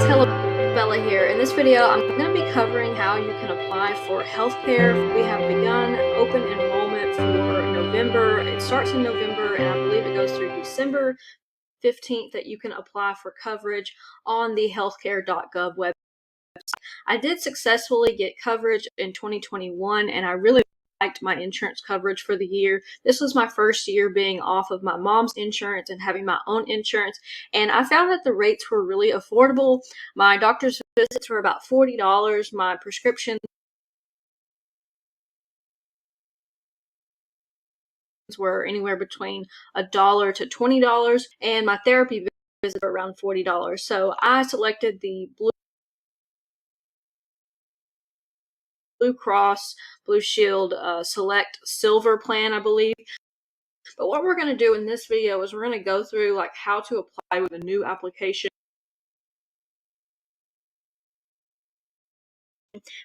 Hello, Bella here. In this video, I'm going to be covering how you can apply for healthcare. We have begun open enrollment for November. It starts in November, and I believe it goes through December 15th that you can apply for coverage on the healthcare.gov website. I did successfully get coverage in 2021, and I really liked my insurance coverage for the year. This was my first year being off of my mom's insurance and having my own insurance, and I found that the rates were really affordable. My doctor's visits were about $40. My prescriptions were anywhere between $1 to $20, and my therapy visits were around $40. So I selected the Blue Cross Blue Shield Select Silver plan, I believe. But what we're going to do in this video is we're going to go through like how to apply with a new application.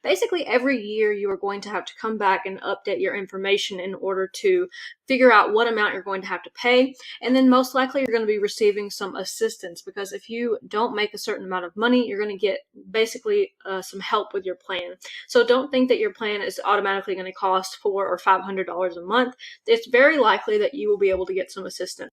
Basically, every year you are going to have to come back and update your information in order to figure out what amount you're going to have to pay. And then most likely you're going to be receiving some assistance, because if you don't make a certain amount of money, you're going to get basically some help with your plan. So don't think that your plan is automatically going to cost $400 or $500 a month. It's very likely that you will be able to get some assistance.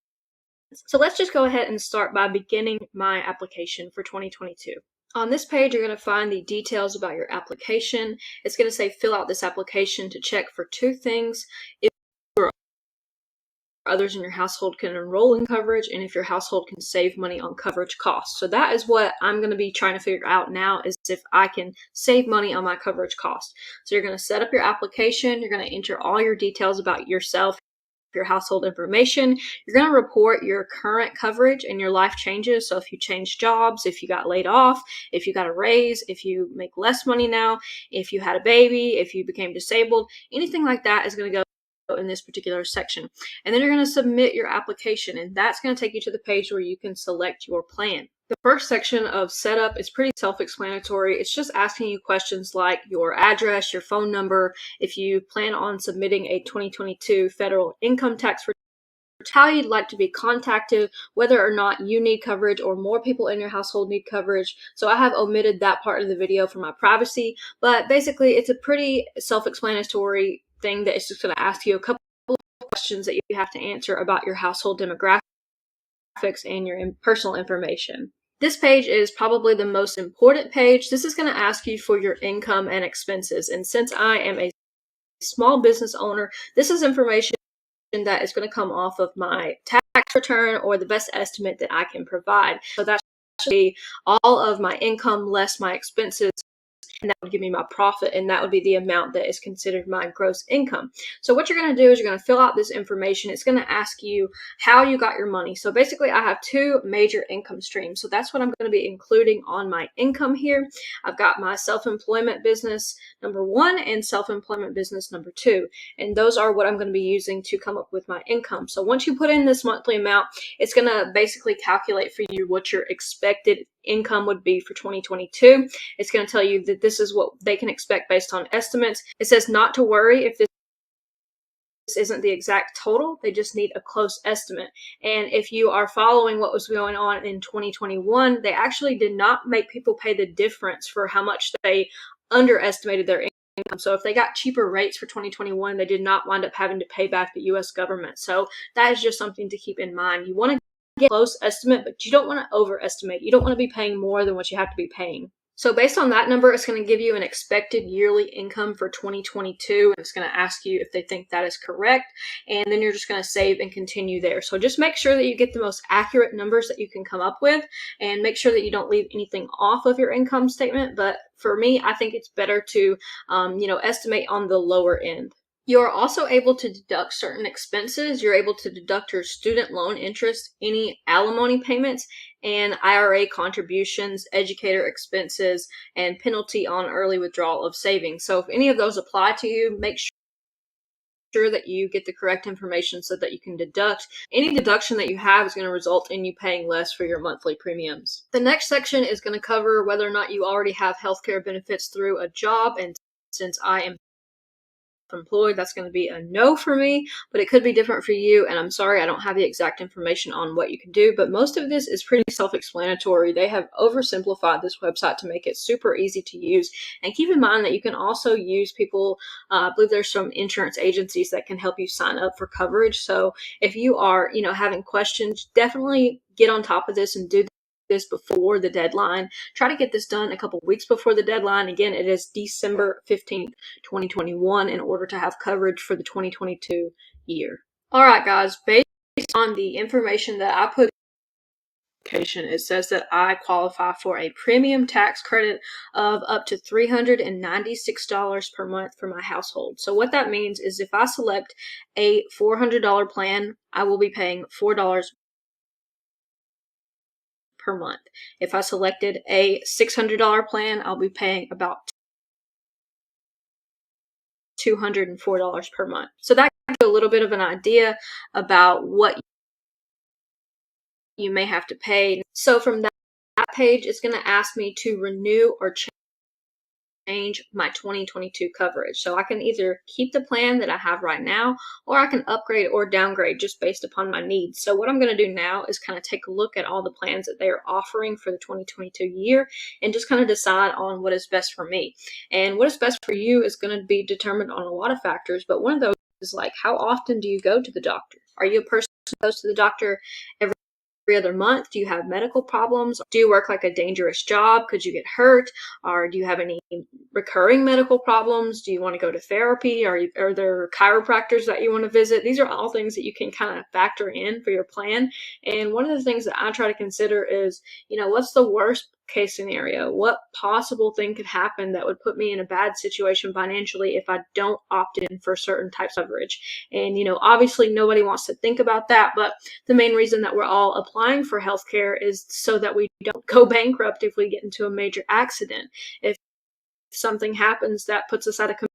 So let's just go ahead and start by beginning my application for 2022. On this page, you're going to find the details about your application. It's going to say fill out this application to check for two things: if you or others in your household can enroll in coverage, and if your household can save money on coverage costs. So that is what I'm going to be trying to figure out now, is if I can save money on my coverage costs. So you're going to set up your application. You're going to enter all your details about yourself, your household information. You're going to report your current coverage and your life changes. So if you change jobs, if you got laid off, if you got a raise, if you make less money now, if you had a baby, if you became disabled, anything like that is going to go in this particular section. And then you're going to submit your application, and that's going to take you to the page where you can select your plan. The first section of setup is pretty self-explanatory. It's just asking you questions like your address, your phone number, if you plan on submitting a 2022 federal income tax return, how you'd like to be contacted, whether or not you need coverage or more people in your household need coverage. So I have omitted that part of the video for my privacy, but basically it's a pretty self-explanatory thing that is just going to ask you a couple of questions that you have to answer about your household demographics and your personal information. This page is probably the most important page. This is going to ask you for your income and expenses. And since I am a small business owner, this is information that is going to come off of my tax return or the best estimate that I can provide. So that's actually all of my income less my expenses, and that would give me my profit, and that would be the amount that is considered my gross income. So what you're going to do is you're going to fill out this information. It's going to ask you how you got your money. So basically I have two major income streams. So that's what I'm going to be including on my income here. I've got my self-employment business number one and self-employment business number two. And those are what I'm going to be using to come up with my income. So once you put in this monthly amount, it's going to basically calculate for you what your expected income would be for 2022. It's going to tell you that this is what they can expect based on estimates. It says not to worry if this isn't the exact total. They just need a close estimate. And if you are following what was going on in 2021, they actually did not make people pay the difference for how much they underestimated their income. So if they got cheaper rates for 2021, they did not wind up having to pay back the US government. So that is just something to keep in mind. You want to get a close estimate, but you don't want to overestimate. You don't want to be paying more than what you have to be paying. So based on that number, it's going to give you an expected yearly income for 2022. And it's going to ask you if they think that is correct. And then you're just going to save and continue there. So just make sure that you get the most accurate numbers that you can come up with, and make sure that you don't leave anything off of your income statement. But for me, I think it's better to, estimate on the lower end. You're also able to deduct certain expenses. You're able to deduct your student loan interest, any alimony payments, and IRA contributions, educator expenses, and penalty on early withdrawal of savings. So if any of those apply to you, make sure that you get the correct information so that you can deduct. Any deduction that you have is going to result in you paying less for your monthly premiums. The next section is going to cover whether or not you already have healthcare benefits through a job, and since I am employed, that's going to be a no for me, but it could be different for you. And I'm sorry, I don't have the exact information on what you can do, but most of this is pretty self-explanatory. They have oversimplified this website to make it super easy to use. And keep in mind that you can also use people, I believe there's some insurance agencies that can help you sign up for coverage. So if you are, having questions, definitely get on top of this and do this before the deadline. Try to get this done a couple weeks before the deadline. Again, it is December 15th, 2021 in order to have coverage for the 2022 year. All right, guys, based on the information that I put it says that I qualify for a premium tax credit of up to $396 per month for my household. So what that means is if I select a $400 plan, I will be paying $4 per month. If I selected a $600 plan, I'll be paying about $204 per month. So that gives you a little bit of an idea about what you may have to pay. So from that page, it's going to ask me to renew or change my 2022 coverage. So I can either keep the plan that I have right now, or I can upgrade or downgrade just based upon my needs. So what I'm going to do now is kind of take a look at all the plans that they are offering for the 2022 year and just kind of decide on what is best for me. And what is best for you is going to be determined on a lot of factors, but one of those is like, how often do you go to the doctor? Are you a person who goes to the doctor every other month? Do you have medical problems? Do you work like a dangerous job? Could you get hurt? Or do you have any recurring medical problems? Do you want to go to therapy? Are there chiropractors that you want to visit? These are all things that you can kind of factor in for your plan. And one of the things that I try to consider is, what's the worst case scenario? What possible thing could happen that would put me in a bad situation financially if I don't opt in for certain types of coverage? And, obviously nobody wants to think about that, but the main reason that we're all applying for healthcare is so that we don't go bankrupt if we get into a major accident. If something happens that puts us out of commission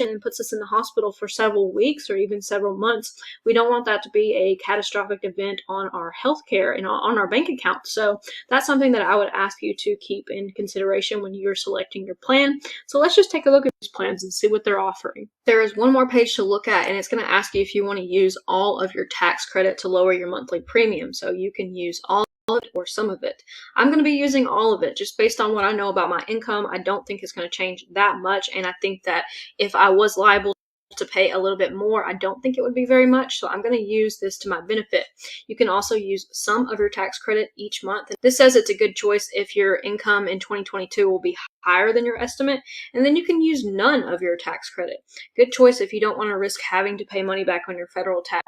and puts us in the hospital for several weeks or even several months, we don't want that to be a catastrophic event on our healthcare and on our bank account. So that's something that I would ask you to keep in consideration when you're selecting your plan. So let's just take a look at these plans and see what they're offering. There is one more page to look at, and it's going to ask you if you want to use all of your tax credit to lower your monthly premium. So you can use all of it or some of it. I'm going to be using all of it just based on what I know about my income. I don't think it's going to change that much, and I think that if I was liable to pay a little bit more, I don't think it would be very much, so I'm going to use this to my benefit. You can also use some of your tax credit each month. This says it's a good choice if your income in 2022 will be higher than your estimate, and then you can use none of your tax credit. Good choice if you don't want to risk having to pay money back on your federal taxes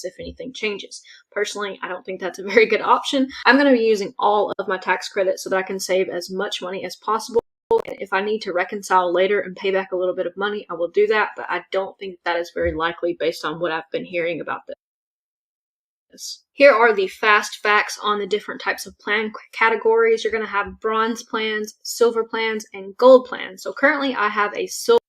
if anything changes. Personally, I don't think that's a very good option. I'm going to be using all of my tax credit so that I can save as much money as possible. And if I need to reconcile later and pay back a little bit of money, I will do that, but I don't think that is very likely based on what I've been hearing about this. Here are the fast facts on the different types of plan categories. You're going to have bronze plans, silver plans, and gold plans. So currently I have a silver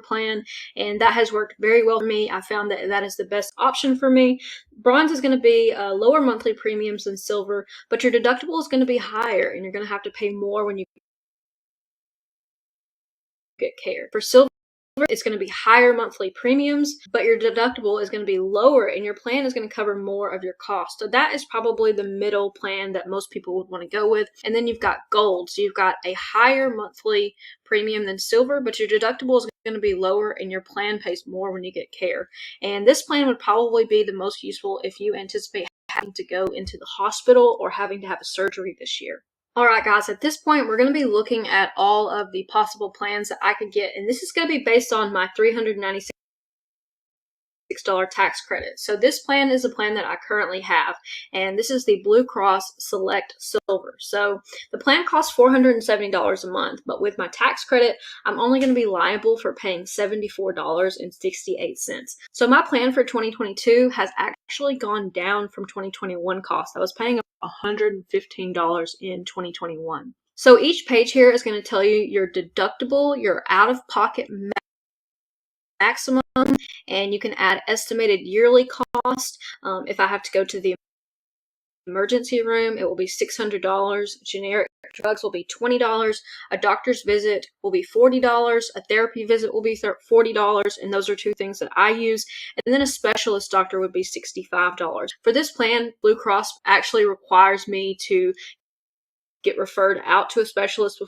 plan, and that has worked very well for me. I found that that is the best option for me. Bronze is going to be lower monthly premiums than silver, but your deductible is going to be higher, and you're going to have to pay more when you get care. For silver, it's going to be higher monthly premiums, but your deductible is going to be lower, and your plan is going to cover more of your cost. So that is probably the middle plan that most people would want to go with. And then you've got gold. So you've got a higher monthly premium than silver, but your deductible is going to be lower, and your plan pays more when you get care. And this plan would probably be the most useful if you anticipate having to go into the hospital or having to have a surgery this year. All right, guys, at this point, we're going to be looking at all of the possible plans that I could get, and this is going to be based on my $396 tax credit. So this plan is a plan that I currently have, and this is the Blue Cross Select Silver. So the plan costs $470 a month, but with my tax credit, I'm only going to be liable for paying $74.68. So my plan for 2022 has actually gone down from 2021 costs. I was paying $115 in 2021. So each page here is going to tell you your deductible, your out-of-pocket maximum, and you can add estimated yearly cost. If I have to go to the emergency room, it will be $600. Generic drugs will be $20, a doctor's visit will be $40, a therapy visit will be $40, and those are two things that I use. And then a specialist doctor would be $65. For this plan, Blue Cross actually requires me to get referred out to a specialist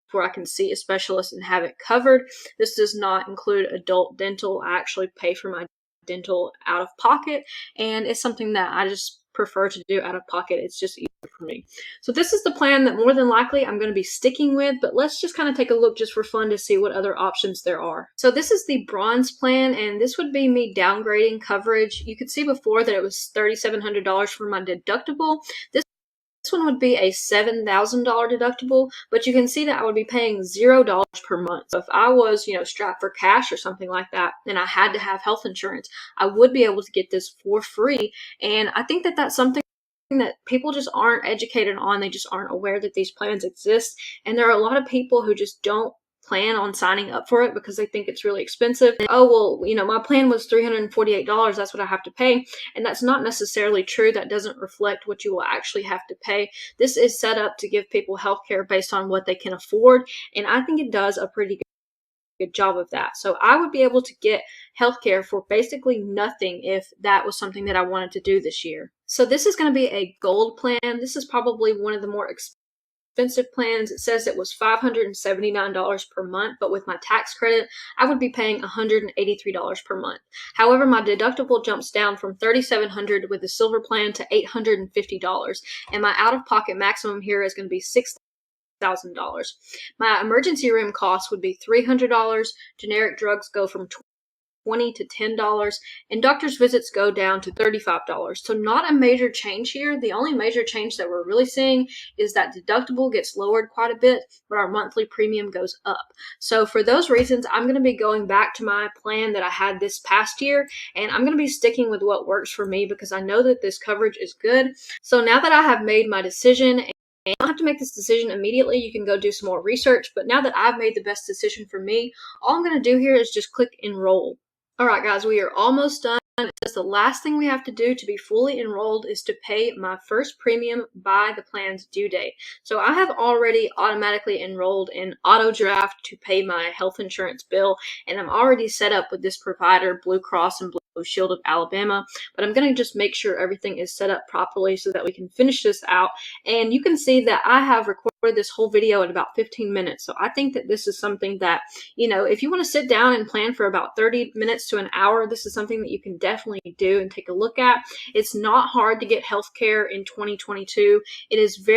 before I can see a specialist and have it covered. This does not include adult dental. I actually pay for my dental out of pocket, and it's something that I just prefer to do out of pocket. It's just easier for me. So this is the plan that more than likely I'm going to be sticking with, but let's just kind of take a look just for fun to see what other options there are. So this is the bronze plan, and this would be me downgrading coverage. You could see before that it was $3,700 for my deductible. This one would be a $7,000 deductible, but you can see that I would be paying $0 per month. So if I was, strapped for cash or something like that, and I had to have health insurance, I would be able to get this for free. And I think that that's something that people just aren't educated on. They just aren't aware that these plans exist. And there are a lot of people who just don't plan on signing up for it because they think it's really expensive. And, oh, well, my plan was $348. That's what I have to pay. And that's not necessarily true. That doesn't reflect what you will actually have to pay. This is set up to give people healthcare based on what they can afford. And I think it does a pretty good job of that. So I would be able to get healthcare for basically nothing if that was something that I wanted to do this year. So this is going to be a gold plan. This is probably one of the more expensive plans. It says it was $579 per month, but with my tax credit, I would be paying $183 per month. However, my deductible jumps down from $3,700 with the silver plan to $850, and my out-of-pocket maximum here is going to be $6,000. My emergency room cost would be $300. Generic drugs go from $20 to $10, and doctor's visits go down to $35. So not a major change here. The only major change that we're really seeing is that deductible gets lowered quite a bit, but our monthly premium goes up. So for those reasons, I'm going to be going back to my plan that I had this past year, and I'm going to be sticking with what works for me because I know that this coverage is good. So now that I have made my decision, and you don't have to make this decision immediately. You can go do some more research. But now that I've made the best decision for me, all I'm going to do here is just click enroll. All right, guys, we are almost done. It says the last thing we have to do to be fully enrolled is to pay my first premium by the plan's due date. So I have already automatically enrolled in AutoDraft to pay my health insurance bill, and I'm already set up with this provider, Blue Cross and Blue Shield of Alabama. But I'm going to just make sure everything is set up properly so that we can finish this out. And you can see that I have recorded this whole video in about 15 minutes. So I think that this is something that, if you want to sit down and plan for about 30 minutes to an hour, this is something that you can definitely do and take a look at. It's not hard to get healthcare in 2022. It is very